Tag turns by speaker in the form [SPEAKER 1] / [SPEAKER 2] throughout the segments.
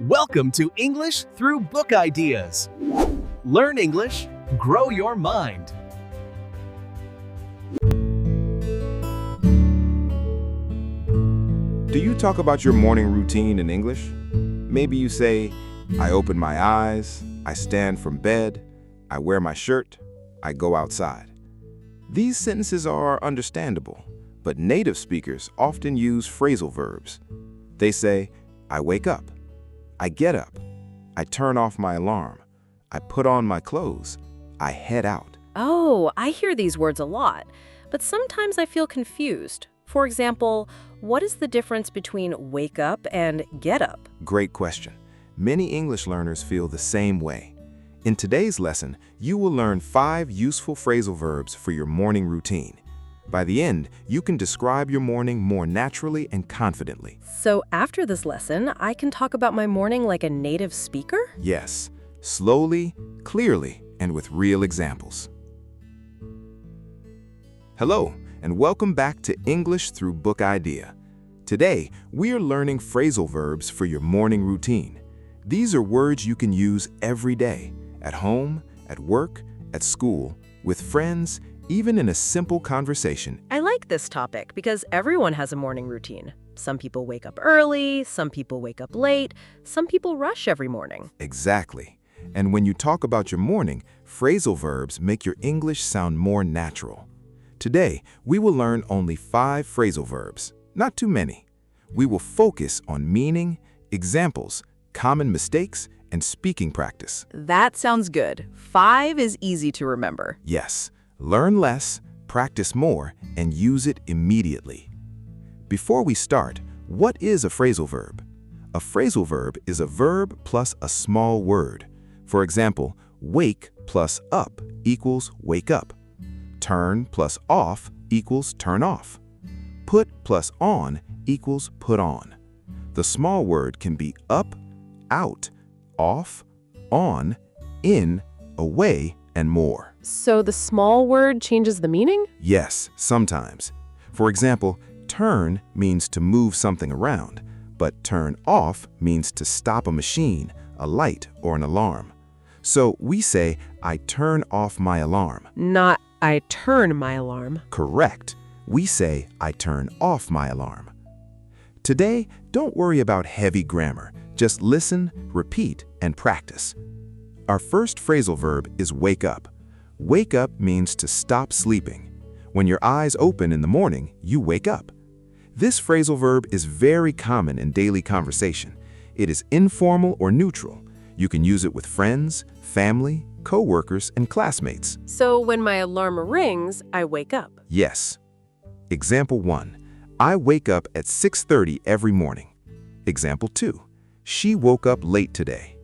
[SPEAKER 1] Welcome to English through Book Ideas. Learn English, grow your mind.
[SPEAKER 2] Do you talk about your morning routine in English? Maybe you say, I open my eyes, I stand from bed, I wear my shirt, I go outside. These sentences are understandable, but native speakers often use phrasal verbs. They say, I wake up, I get up, I turn off my alarm, I put on my clothes, I head out.
[SPEAKER 3] Oh, I hear these words a lot, but sometimes I feel confused. For example, what is the difference between wake up and get up?
[SPEAKER 2] Great question. Many English learners feel the same way. In today's lesson, you will learn 5 useful phrasal verbs for your morning routine. By the end, you can describe your morning more naturally and confidently.
[SPEAKER 3] So after this lesson, I can talk about my morning like a native speaker?
[SPEAKER 2] Yes, slowly, clearly, and with real examples. Hello, and welcome back to English through Book Idea. Today, we are learning phrasal verbs for your morning routine. These are words you can use every day, at home, at work, at school, with friends, even in a simple conversation.
[SPEAKER 3] I like this topic because everyone has a morning routine. Some people wake up early, some people wake up late, some people rush every morning.
[SPEAKER 2] Exactly. And when you talk about your morning, phrasal verbs make your English sound more natural. Today, we will learn only 5 phrasal verbs, not too many. We will focus on meaning, examples, common mistakes, and speaking practice.
[SPEAKER 4] That sounds good. 5 is easy to remember.
[SPEAKER 2] Yes, learn less, practice more, and use it immediately. Before we start, what is a phrasal verb? A phrasal verb is a verb plus a small word. For example, wake plus up equals wake up. Turn plus off equals turn off. Put plus on equals put on. The small word can be up, out, off, on, in, away, and more.
[SPEAKER 3] So the small word changes the meaning?
[SPEAKER 2] Yes, sometimes. For example, turn means to move something around, but turn off means to stop a machine, a light, or an alarm. So we say, I turn off my alarm.
[SPEAKER 3] Not I turn my alarm.
[SPEAKER 2] Correct. We say, I turn off my alarm. Today, don't worry about heavy grammar. Just listen, repeat, and practice. Our first phrasal verb is wake up. Wake up means to stop sleeping. When your eyes open in the morning, you wake up. This phrasal verb is very common in daily conversation. It is informal or neutral. You can use it with friends, family, co-workers, and classmates.
[SPEAKER 3] So when my alarm rings, I wake up.
[SPEAKER 2] Yes. Example 1. I wake up at 6:30 every morning. Example 2. She woke up late today.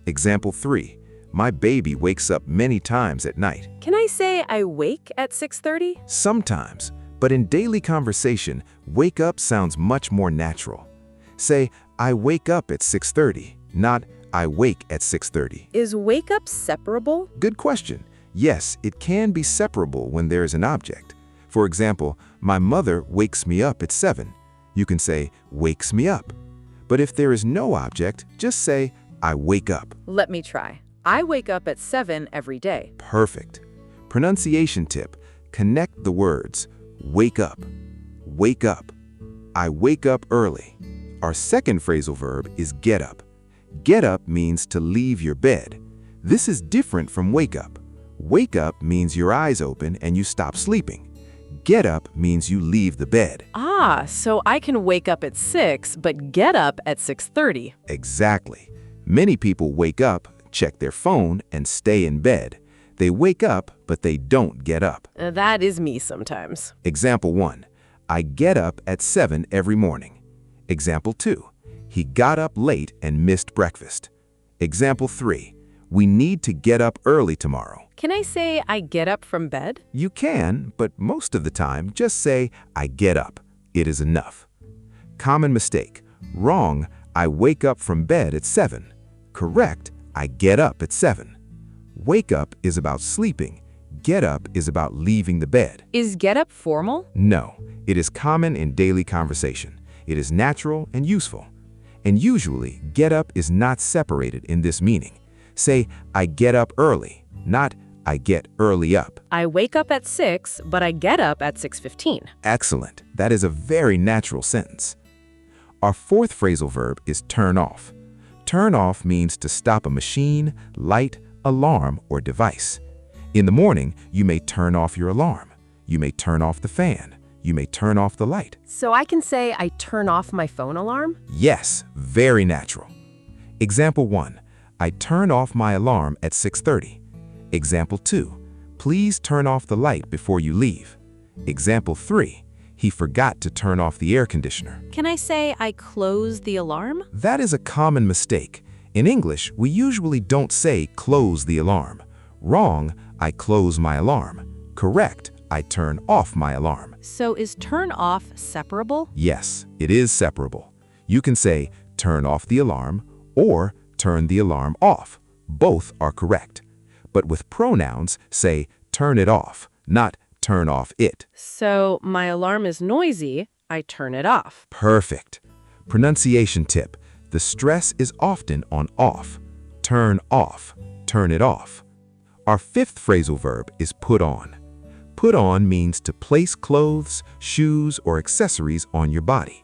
[SPEAKER 2] Example 3. My baby wakes up many times at night.
[SPEAKER 3] Can I say I wake at 6:30?
[SPEAKER 2] Sometimes, but in daily conversation, wake up sounds much more natural. Say, I wake up at 6:30, not I wake at 6:30.
[SPEAKER 3] Is wake up separable?
[SPEAKER 2] Good question. Yes, it can be separable when there is an object. For example, my mother wakes me up at 7. You can say, wakes me up. But if there is no object, just say, I wake up.
[SPEAKER 4] Let me try. I wake up at 7 every day.
[SPEAKER 2] Perfect. Pronunciation tip. Connect the words. Wake up. Wake up. I wake up early. Our second phrasal verb is get up. Get up means to leave your bed. This is different from wake up. Wake up means your eyes open and you stop sleeping. Get up means you leave the bed.
[SPEAKER 4] Ah, so I can wake up at 6, but get up at 6:30.
[SPEAKER 2] Exactly. Many people wake up, check their phone, and stay in bed. They wake up, but they don't get up.
[SPEAKER 3] That is me sometimes.
[SPEAKER 2] Example 1. I get up at 7 every morning. Example 2. He got up late and missed breakfast. Example 3. We need to get up early tomorrow.
[SPEAKER 3] Can I say I get up from bed?
[SPEAKER 2] You can, but most of the time, just say, I get up. It is enough. Common mistake. Wrong, I wake up from bed at 7. Correct, I get up at 7. Wake up is about sleeping. Get up is about leaving the bed.
[SPEAKER 4] Is get up formal?
[SPEAKER 2] No, it is common in daily conversation. It is natural and useful. And usually, get up is not separated in this meaning. Say, I get up early, not I get early up.
[SPEAKER 3] I wake up at 6, but I get up at 6:15.
[SPEAKER 2] Excellent. That is a very natural sentence. Our fourth phrasal verb is turn off. Turn off means to stop a machine, light, alarm, or device. In the morning, you may turn off your alarm. You may turn off the fan. You may turn off the light.
[SPEAKER 3] So I can say I turn off my phone alarm?
[SPEAKER 2] Yes, very natural. Example 1. I turn off my alarm at 6:30. Example 2. Please turn off the light before you leave. Example 3. He forgot to turn off the air conditioner.
[SPEAKER 3] Can I say I close the alarm?
[SPEAKER 2] That is a common mistake. In English, we usually don't say close the alarm. Wrong, I close my alarm. Correct, I turn off my alarm.
[SPEAKER 3] So is turn off separable?
[SPEAKER 2] Yes, it is separable. You can say turn off the alarm or turn the alarm off. Both are correct. But with pronouns, say turn it off, not turn off it.
[SPEAKER 3] So my alarm is noisy, I turn it off.
[SPEAKER 2] Perfect. Pronunciation tip. The stress is often on off. Turn off. Turn it off. Our fifth phrasal verb is put on. Put on means to place clothes, shoes, or accessories on your body.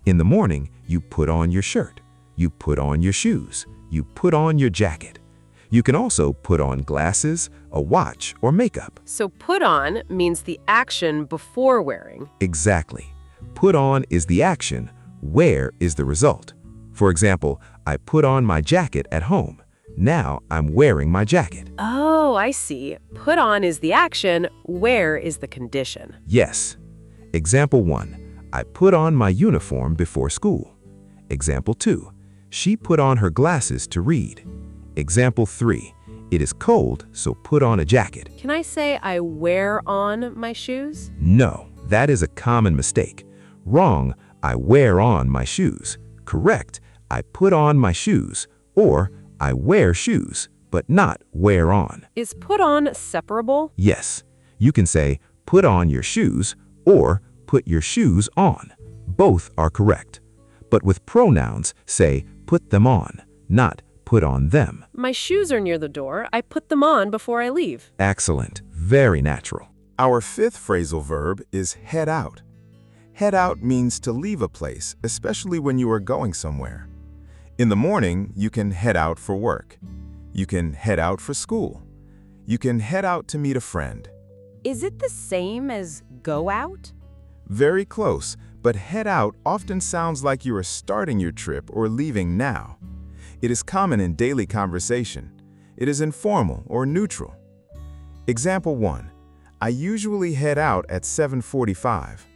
[SPEAKER 2] In the morning, you put on your shirt. You put on your shoes. You put on your jacket. You can also put on glasses, a watch, or makeup.
[SPEAKER 3] So put on means the action before wearing.
[SPEAKER 2] Exactly. Put on is the action, wear is the result. For example, I put on my jacket at home. Now I'm wearing my jacket.
[SPEAKER 3] Oh, I see. Put on is the action, wear is the condition.
[SPEAKER 2] Yes. Example 1. I put on my uniform before school. Example 2. She put on her glasses to read. Example 3. It is cold, so put on a jacket.
[SPEAKER 3] Can I say I wear on my shoes?
[SPEAKER 2] No, that is a common mistake. Wrong, I wear on my shoes. Correct, I put on my shoes. Or I wear shoes, but not wear on.
[SPEAKER 3] Is put on separable?
[SPEAKER 2] Yes, you can say put on your shoes or put your shoes on. Both are correct. But with pronouns, say put them on, not put on them.
[SPEAKER 3] My shoes are near the door. I put them on before I leave.
[SPEAKER 2] Excellent. Very natural.
[SPEAKER 5] Our fifth phrasal verb is head out. Head out means to leave a place, especially when you are going somewhere. In the morning, you can head out for work. You can head out for school. You can head out to meet a friend.
[SPEAKER 3] Is it the same as go out?
[SPEAKER 5] Very close, but head out often sounds like you are starting your trip or leaving now. It is common in daily conversation. It is informal or neutral. Example 1. I usually head out at 7:45.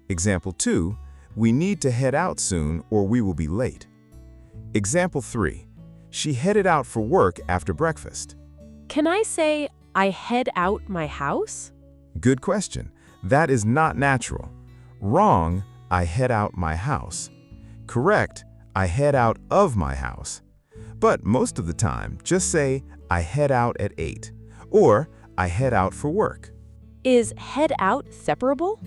[SPEAKER 5] Example 2. We need to head out soon or we will be late. Example 3. She headed out for work after breakfast.
[SPEAKER 3] Can I say I head out my house?
[SPEAKER 5] Good question. That is not natural. Wrong, I head out my house. Correct, I head out of my house. But most of the time, just say, I head out at 8, or I head out for work.
[SPEAKER 3] Is head out separable?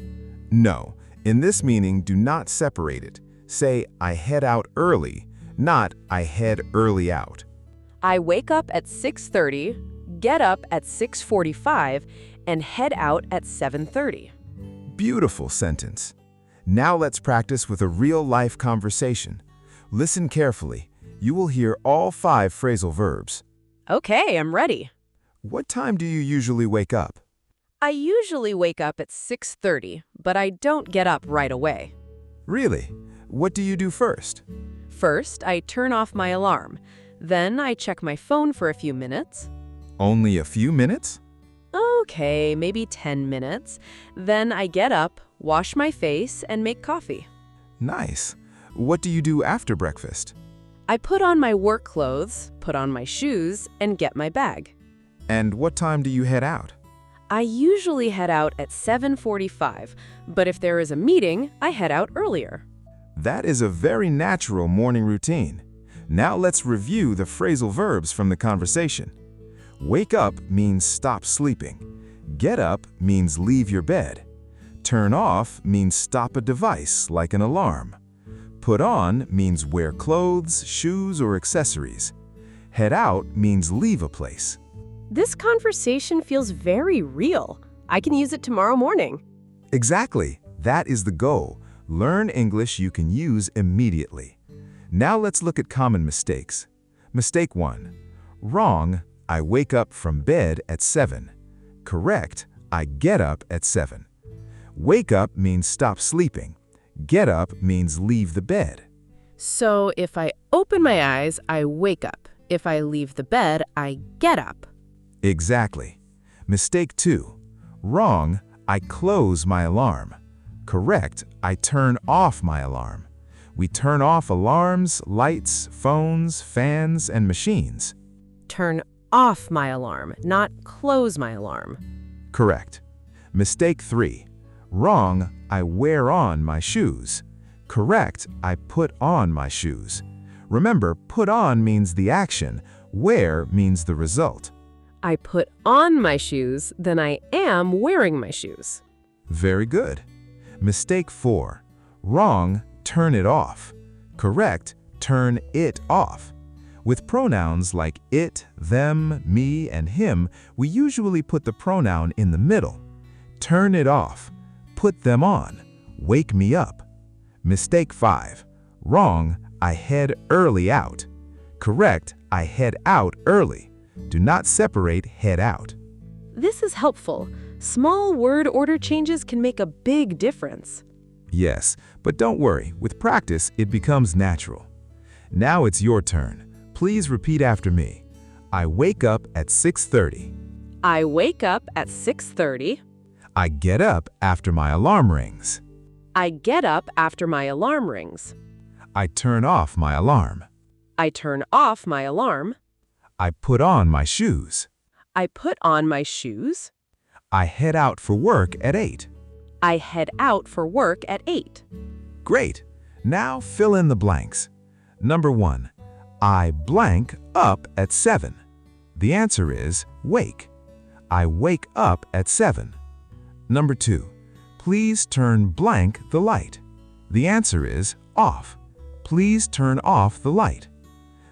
[SPEAKER 5] No, in this meaning, do not separate it. Say, I head out early, not I head early out.
[SPEAKER 3] I wake up at 6:30, get up at 6:45, and head out at 7:30.
[SPEAKER 5] Beautiful sentence. Now let's practice with a real-life conversation. Listen carefully. You will hear all 5 phrasal verbs.
[SPEAKER 3] Okay, I'm ready.
[SPEAKER 5] What time do you usually wake up?
[SPEAKER 3] I usually wake up at 6:30, but I don't get up right away.
[SPEAKER 5] Really? What do you do first?
[SPEAKER 3] First, I turn off my alarm. Then I check my phone for a few minutes.
[SPEAKER 5] Only a few minutes?
[SPEAKER 3] Okay, maybe 10 minutes. Then I get up, wash my face, and make coffee.
[SPEAKER 5] Nice. What do you do after breakfast?
[SPEAKER 3] I put on my work clothes, put on my shoes, and get my bag.
[SPEAKER 5] And what time do you head out?
[SPEAKER 3] I usually head out at 7:45, but if there is a meeting, I head out earlier.
[SPEAKER 5] That is a very natural morning routine. Now let's review the phrasal verbs from the conversation. Wake up means stop sleeping. Get up means leave your bed. Turn off means stop a device like an alarm. Put on means wear clothes, shoes, or accessories. Head out means leave a place.
[SPEAKER 4] This conversation feels very real. I can use it tomorrow morning.
[SPEAKER 5] Exactly. That is the goal. Learn English you can use immediately. Now let's look at common mistakes. Mistake 1. Wrong, I wake up from bed at 7. Correct, I get up at 7. Wake up means stop sleeping. Get up means leave the bed.
[SPEAKER 4] So if I open my eyes, I wake up. If I leave the bed, I get up.
[SPEAKER 5] Exactly. Mistake 2. Wrong, I close my alarm. Correct, I turn off my alarm. We turn off alarms, lights, phones, fans, and machines.
[SPEAKER 4] Turn off my alarm, not close my alarm.
[SPEAKER 5] Correct. Mistake 3. Wrong, I wear on my shoes. Correct, I put on my shoes. Remember, put on means the action, wear means the result.
[SPEAKER 4] I put on my shoes, then I am wearing my shoes.
[SPEAKER 5] Very good. Mistake 4. Wrong, turn it off. Correct, turn it off. With pronouns like it, them, me, and him, we usually put the pronoun in the middle. Turn it off. Put them on. Wake me up. Mistake 5. Wrong, I head early out. Correct, I head out early. Do not separate head out.
[SPEAKER 4] This is helpful. Small word order changes can make a big difference.
[SPEAKER 5] Yes, but don't worry. With practice, it becomes natural. Now it's your turn. Please repeat after me. I wake up at 6:30.
[SPEAKER 4] I wake up at 6:30.
[SPEAKER 5] I get up after my alarm rings.
[SPEAKER 4] I get up after my alarm rings.
[SPEAKER 5] I turn off my alarm.
[SPEAKER 4] I turn off my alarm.
[SPEAKER 5] I put on my shoes.
[SPEAKER 4] I put on my shoes.
[SPEAKER 5] I head out for work at 8.
[SPEAKER 4] I head out for work at 8.
[SPEAKER 5] Great. Now fill in the blanks. Number 1. I blank up at 7. The answer is wake. I wake up at 7. Number 2. Please turn blank the light. The answer is off. Please turn off the light.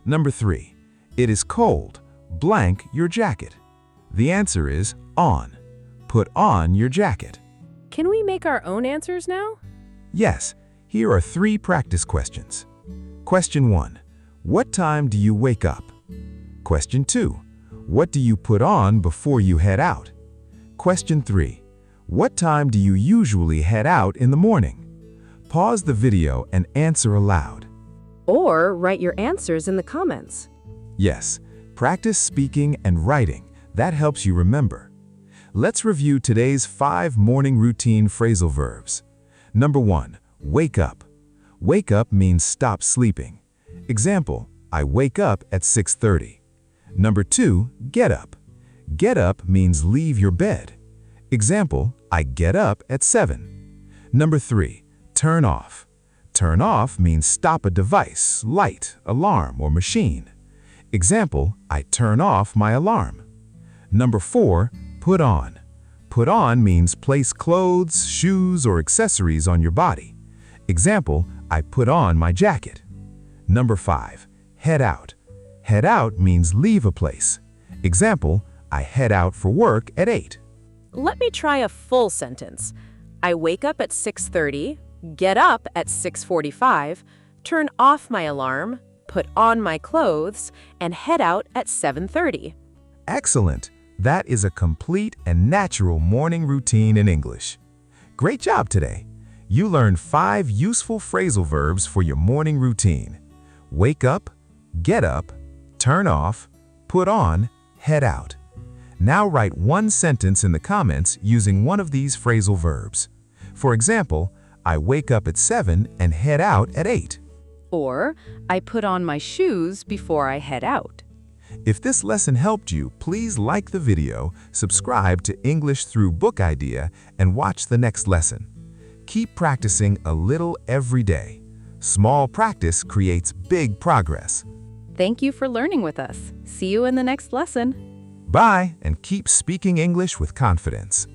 [SPEAKER 5] Number 3. It is cold. Blank your jacket. The answer is on. Put on your jacket.
[SPEAKER 4] Can we make our own answers now?
[SPEAKER 5] Yes, here are 3 practice questions. Question 1. What time do you wake up? Question 2. What do you put on before you head out? Question 3. What time do you usually head out in the morning? Pause the video and answer aloud.
[SPEAKER 4] Or write your answers in the comments.
[SPEAKER 5] Yes, practice speaking and writing. That helps you remember. Let's review today's 5 morning routine phrasal verbs. Number 1. Wake up. Wake up means stop sleeping. Example, I wake up at 6:30. Number 2. Get up. Get up means leave your bed. Example, I get up at 7. Number 3. Turn off. Turn off means stop a device, light, alarm, or machine. Example, I turn off my alarm. Number 4. Put on. Put on means place clothes, shoes, or accessories on your body. Example, I put on my jacket. Number 5. Head out. Head out means leave a place. Example, I head out for work at 8.
[SPEAKER 4] Let me try a full sentence. I wake up at 6:30, get up at 6:45, turn off my alarm, put on my clothes, and head out at 7:30.
[SPEAKER 5] Excellent. That is a complete and natural morning routine in English. Great job today. You learned 5 useful phrasal verbs for your morning routine. Wake up, get up, turn off, put on, head out. Now write one sentence in the comments using one of these phrasal verbs. For example, I wake up at 7 and head out at 8.
[SPEAKER 4] Or, I put on my shoes before I head out.
[SPEAKER 5] If this lesson helped you, please like the video, subscribe to English Through Book Idea, and watch the next lesson. Keep practicing a little every day. Small practice creates big progress.
[SPEAKER 4] Thank you for learning with us. See you in the next lesson.
[SPEAKER 5] Bye, and keep speaking English with confidence.